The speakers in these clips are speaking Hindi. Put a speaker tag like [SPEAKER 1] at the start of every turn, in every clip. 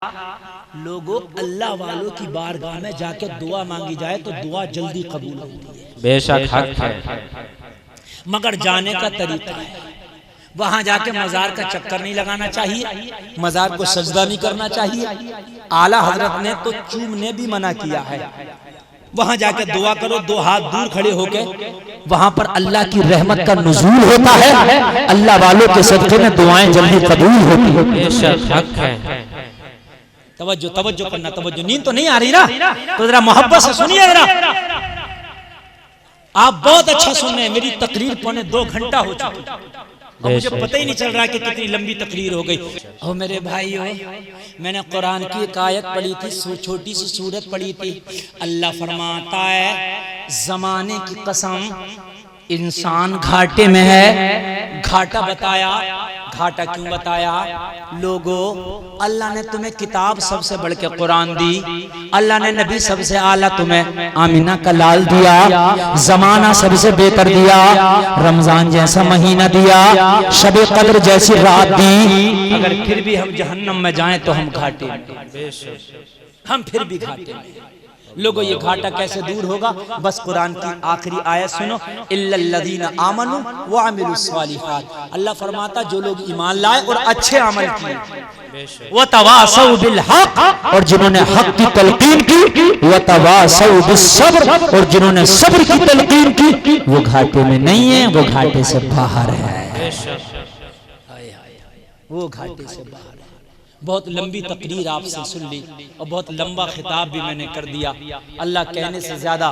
[SPEAKER 1] लोगों अल्लाह वालों की बारगाह में जाके दुआ मांगी जाए तो दुआ जल्दी कबूल होती है।
[SPEAKER 2] बेशक हक है,
[SPEAKER 1] मगर जाने का तरीका है। वहां जाके मजार का चक्कर नहीं लगाना चाहिए, मजार को सजदा नहीं करना चाहिए। आला हजरत ने तो चूमने भी मना किया है। वहां जाके दुआ करो, दो हाथ दूर खड़े होके, वहां पर अल्लाह की रहमत का नुज़ूल होता है। अल्लाह वालों के सदक़े में दुआएं जल्दी कबूल होती है।
[SPEAKER 2] बेशक हक है।
[SPEAKER 1] तवज्जो तवज्जो करना, तवज्जो। नींद तो नहीं आ रही ना, तो जरा मोहब्बत से सुनिए जरा। आप बहुत अच्छा सुन रहे हैं। मेरी तकरीर पौने 2 घंटा हो चुकी और मुझे पता ही नहीं चल रहा कि कितनी लंबी तकरीर हो गई। और मेरे भाइयों, मैंने कुरान की एक आयत पढ़ी थी, छोटी सी सूरत पढ़ी थी। अल्लाह फरमाता है, जमाने की कसम इंसान घाटे में है। घाटा बताया, घाटा क्यों बताया? लोगों, अल्लाह ने तुम्हें किताब सबसे बढ़ के कुरान दी, अल्लाह ने नबी सबसे आला तुम्हें आमिना का लाल दिया, जमाना सबसे बेहतर दिया, रमजान जैसा महीना दिया, शबे कद्र जैसी रात दी। अगर फिर भी हम जहन्नम में जाएं तो हम घाटे में, हम फिर भी घाटे में। लोगों, ये घाटा कैसे दूर होगा? बस कुरान की आखिरी आयत सुनो, इल्लल्लज़ीना आमनू व अमिलुस्सालिहात। अल्लाह फरमाता, जो लोग ईमान लाए और अच्छे अमल किए, व तवासौ बिल हक, और जिन्होंने हक की तलकीन की, व तवासौ बिस सब्र, और जिन्होंने सब्र की तलकीन की, वो घाटे में नहीं है, वो घाटे से बाहर है। वो घाटे से बाहर है। बहुत लंबी तकरीर आपसे सुन ली और बहुत लंबा खिताब भी मैंने कर दिया। अल्लाह कहने से ज्यादा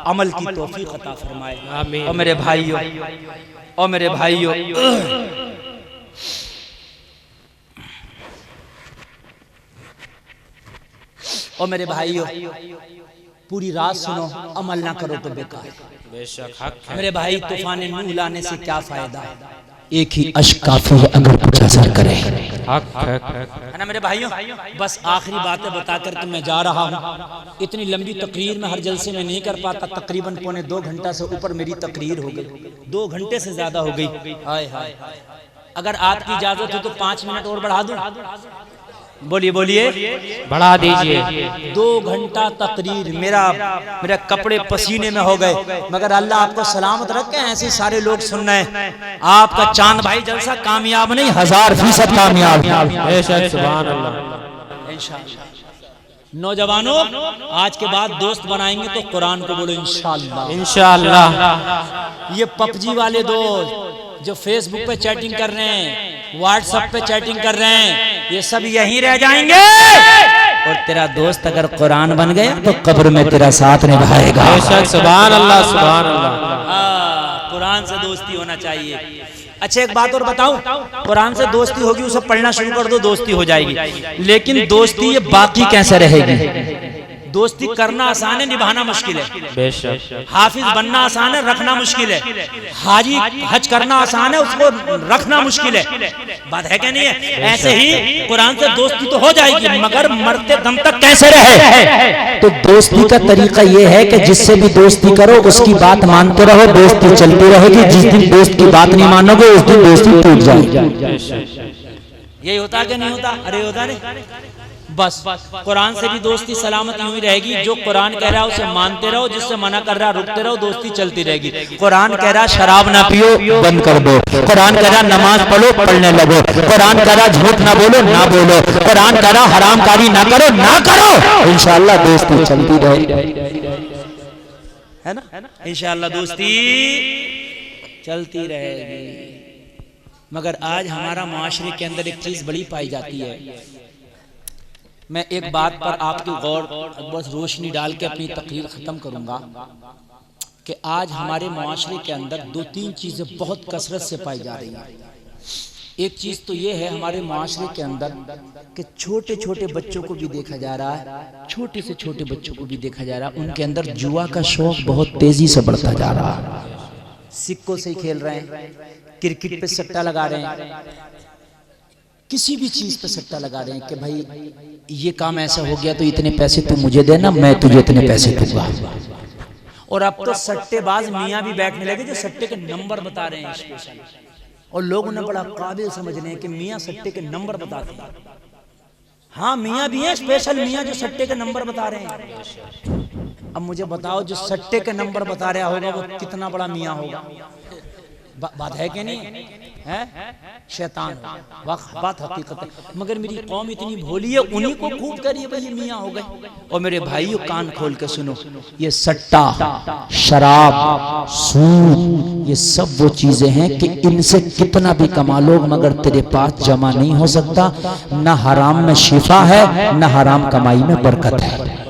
[SPEAKER 1] अमल की तौफीक अता फरमाए। और मेरे भाइयों, और मेरे भाइयों, और मेरे भाइयों, पूरी रात सुनो, अमल ना करो तो बेकार।
[SPEAKER 2] बेशक हक है।
[SPEAKER 1] मेरे भाई, तूफान नूह लाने से क्या फायदा? एक ही अश्क काफी है अगर 50 करे।
[SPEAKER 2] हक है
[SPEAKER 1] ना मेरे भाइयों? बस आखिरी बातें बताकर के मैं जा रहा हूँ। इतनी लंबी तकरीर में हर जलसे में नहीं कर पाता। तकरीबन पौने 2 घंटा से ऊपर मेरी तकरीर हो गई, 2 घंटे से ज्यादा हो गई। हाय हाय, अगर आपकी इजाजत हो तो 5 मिनट और बढ़ा दूं? बोलिए बोलिए,
[SPEAKER 2] बढ़ा दीजिए।
[SPEAKER 1] 2 घंटा तकरीर, मेरा कपड़े पसीने में हो गए, मगर अल्लाह आपको सलामत रखे। ऐसे सारे लोग सुन रहे हैं। आपका चांद भाई जलसा कामयाब नहीं, 1000% कामयाब।
[SPEAKER 2] बेशक सुभान अल्लाह।
[SPEAKER 1] इंशाअल्लाह। नौजवानों, आज के बाद दोस्त बनाएंगे तो कुरान को बोलो इंशाअल्लाह।
[SPEAKER 2] इंशाअल्लाह।
[SPEAKER 1] ये पबजी वाले दोस्त जो फेसबुक पे चैटिंग कर रहे हैं, व्हाट्सएप पे चैटिंग कर रहे हैं, ये सब यहीं रह जाएंगे। और तेरा दोस्त अगर कुरान बन गया तो कब्र में तेरा साथ निभाएगा।
[SPEAKER 2] बेशक सुभान अल्लाह, सुभान अल्लाह।
[SPEAKER 1] कुरान से दोस्ती होना चाहिए। अच्छा, एक बात और बताऊं, कुरान से दोस्ती होगी, उसे पढ़ना शुरू कर दो, दोस्ती हो जाएगी। लेकिन दोस्ती ये बाकी कैसे रहेगी? दोस्ती करना आसान है, निभाना मुश्किल है।
[SPEAKER 2] बेशक।
[SPEAKER 1] हाफिज बनना आसान है, रखना मुश्किल है। हाजी हज करना आसान है, उसको रखना मुश्किल है। बात है क्या नहीं है? ऐसे ही कुरान से दोस्ती तो हो जाएगी, मगर मरते दम तक कैसे रहे? तो दोस्ती का तरीका यह है कि जिससे भी दोस्ती करो उसकी बात मानते रहो, दोस्ती चलती रहेगी। जिस दिन दोस्त की बात नहीं मानोगे उस दिन दोस्ती टूट जाएगी। यही होता क्या नहीं होता? अरे होता नहीं। बस कुरान से भी दोस्ती सलामत यूं ही रहेगी। जो कुरान कह रहा है उसे मानते रहो, जिससे मना कर रहा रुकते रहो, दोस्ती चलती रहेगी। कुरान कह रहा शराब ना पियो, बंद कर दो। कुरान कह रहा नमाज पढ़ो, पढ़ने लगो। कुरान कह रहा झूठ ना बोलो, ना बोलो। कुरान कह रहा हरामकारी ना करो, ना करो। इंशाअल्लाह दोस्ती चलती रहेगी, है ना? इंशाअल्लाह दोस्ती चलती रहेगी। मगर आज हमारा माशरे के अंदर एक चीज बड़ी पाई जाती है। मैं एक बात पर आपकी गौर, बस रोशनी डाल के अपनी तकरीर खत्म करूंगा कि आज हमारे माशरे के अंदर 2-3 चीजें बहुत कसरत से पाई जा रही हैं। एक चीज तो ये है हमारे माशरे के अंदर कि छोटे छोटे बच्चों को भी देखा जा रहा है, छोटे से छोटे बच्चों को भी देखा जा रहा है, उनके अंदर जुआ का शौक बहुत तेजी से बढ़ता जा रहा है। सिक्कों से ही खेल रहे हैं, क्रिकेट पे सट्टा लगा रहे हैं, किसी भी चीज पे सट्टा लगा रहे हैं कि भाई ये काम ऐसा हो गया तो इतने पैसे तू मुझे देना, मैं तुझे इतने पैसे दूंगा। और अब तो सट्टेबाज मियाँ भी बैठने लगे जो सट्टे के नंबर बता रहे हैं स्पेशल। और लोग उन्हें बड़ा काबिल समझ रहे हैं कि मियाँ सट्टे के नंबर बताते हैं। हाँ मियाँ भी हैं, स्पेशल मियाँ जो सट्टे के नंबर बता रहे हैं। अब मुझे बताओ जो सट्टे के नंबर बता रहा होगा वो कितना बड़ा मियाँ होगा? बात है कि नहीं है? शैतान बात हकीकत है। मगर मेरी कौम इतनी भोली है, उन्हीं को खूब करिए भाई मियाँ हो गए। और मेरे भाइयों कान खोल के सुनो, ये सट्टा, शराब, सूद, ये सब वो चीजें हैं कि इनसे कितना भी कमा लो मगर तेरे पास जमा नहीं हो सकता। न हराम में शिफा है, न हराम कमाई में बरकत है।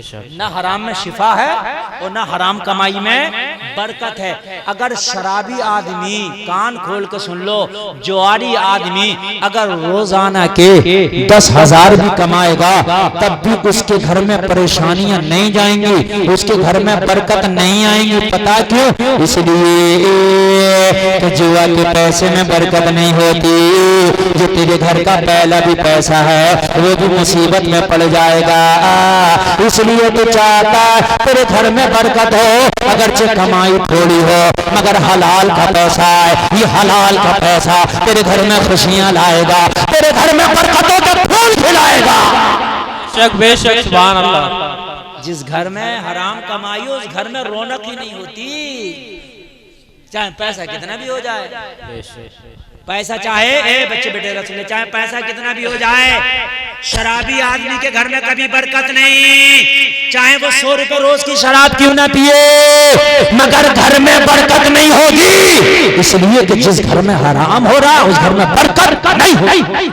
[SPEAKER 1] न हराम में शिफा है और न हराम कमाई में बरकत है। अगर शराबी आदमी, कान खोल के सुन लो, जुआरी आदमी अगर रोजाना के 10,000 भी कमाएगा तब भी उसके घर में परेशानियां नहीं जाएंगी, उसके घर में बरकत नहीं आएंगी। पता क्यों? इसलिए कि जुआ के पैसे में बरकत नहीं होती। जो तेरे घर का पहला भी पैसा है वो भी मुसीबत में पड़ जाएगा। इसलिए तो चाहता तेरे घर में बरकत हो, अगरचे कमाई थोड़ी हो मगर हलाल का पैसा है। ये हलाल का पैसा तेरे घर में खुशियां लाएगा, तेरे घर में बरकतों के फूल खिलाएगा।
[SPEAKER 2] बेशक सुभान अल्लाह।
[SPEAKER 1] जिस घर में हराम कमाई हो उस घर में रौनक ही नहीं होती, चाहे पैसा कितना भी हो जाए। पैसा चाहे बच्चे बेटे रख ले, चाहे पैसा कितना भी हो जाए, शराबी आदमी के घर में कभी बरकत नहीं। चाहे वो 100 रुपए रोज की शराब क्यों ना पिए मगर घर में बरकत नहीं होगी। इसलिए कि जिस घर में हराम हो रहा है उस घर में बरकत नहीं होगी।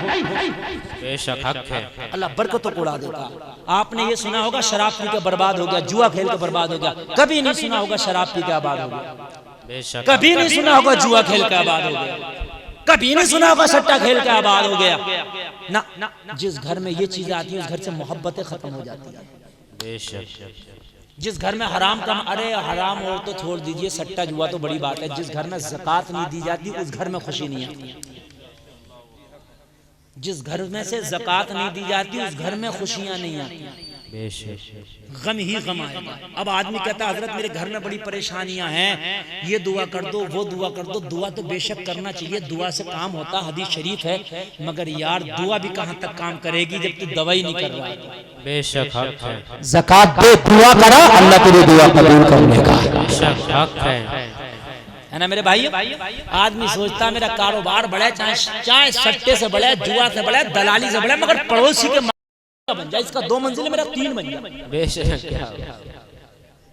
[SPEAKER 2] बेशक हक है।
[SPEAKER 1] अल्लाह बरकत तो उड़ा देगा। आपने ये सुना होगा शराब पी के बर्बाद हो गया, जुआ खेल के बर्बाद हो गया। कभी नहीं सुना होगा शराब पी के आबाद हो गया। कभी नहीं सुना होगा जुआ खेल के आबाद हो गया। कभी नहीं सुना होगा सट्टा खेल के आबाद हो गया ना। जिस घर में ये चीज आती है उस घर से मोहब्बतें खत्म हो जाती है। जिस घर में हराम कम, अरे हराम और तो छोड़ दीजिए, सट्टा जुआ तो बड़ी बात है। जिस घर में ज़कात नहीं दी जाती उस घर में खुशी नहीं आती। जिस घर में से ज़कात नहीं दी जाती उस घर में खुशियां नहीं आती, गम ही गम आएगा। अब आदमी कहता है हजरत मेरे घर में बड़ी परेशानियां हैं, ये दुआ कर दो, वो दुआ कर दो। दुआ तो बेशक करना चाहिए, दुआ से काम होता, हदीस शरीफ है। मगर यार दुआ भी कहां तक काम करेगी जब तू दवाई नहीं कर रहा है।
[SPEAKER 2] बेशक हक है।
[SPEAKER 3] ज़कात दे, दुआ करो, अल्लाह तेरी दुआ कबूल कर लेगा।
[SPEAKER 2] बेशक हक है
[SPEAKER 1] ना मेरे भाई। आदमी सोचता मेरा कारोबार बढ़े, चाहे सट्टे से बढ़े, जुआ से बढ़े, दलाली से बढ़े, मगर पड़ोसी के बन जाए, इसका 2 मंजिल मेरा 3 मंजिल।
[SPEAKER 2] बेशक।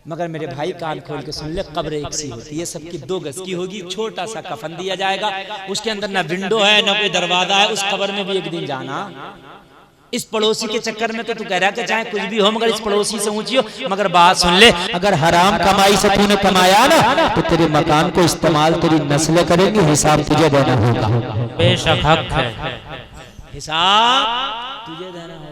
[SPEAKER 1] मगर मेरे भाई कान खोल के सुन ले, कब्र एक सी होती है, सबकी 2 गज की होगी। छोटा सा कफन दिया जाएगा, उसके अंदर ना विंडो है ना कोई दरवाजा है। उस कब्र में भी एक दिन जाना। इस पड़ोसी के चक्कर में तो तू कह रहा है चाहे कुछ भी हो मगर इस पड़ोसी से ऊंची हो। मगर बात सुन ले,
[SPEAKER 3] अगर हराम कमाई से तूने कमाया ना तो तेरे मकान को इस्तेमाल तेरी नस्लें करेंगी, हिसाब तुझे देना होगा।
[SPEAKER 2] बेशक हक है।
[SPEAKER 1] हिसाब तुझे देना होगा।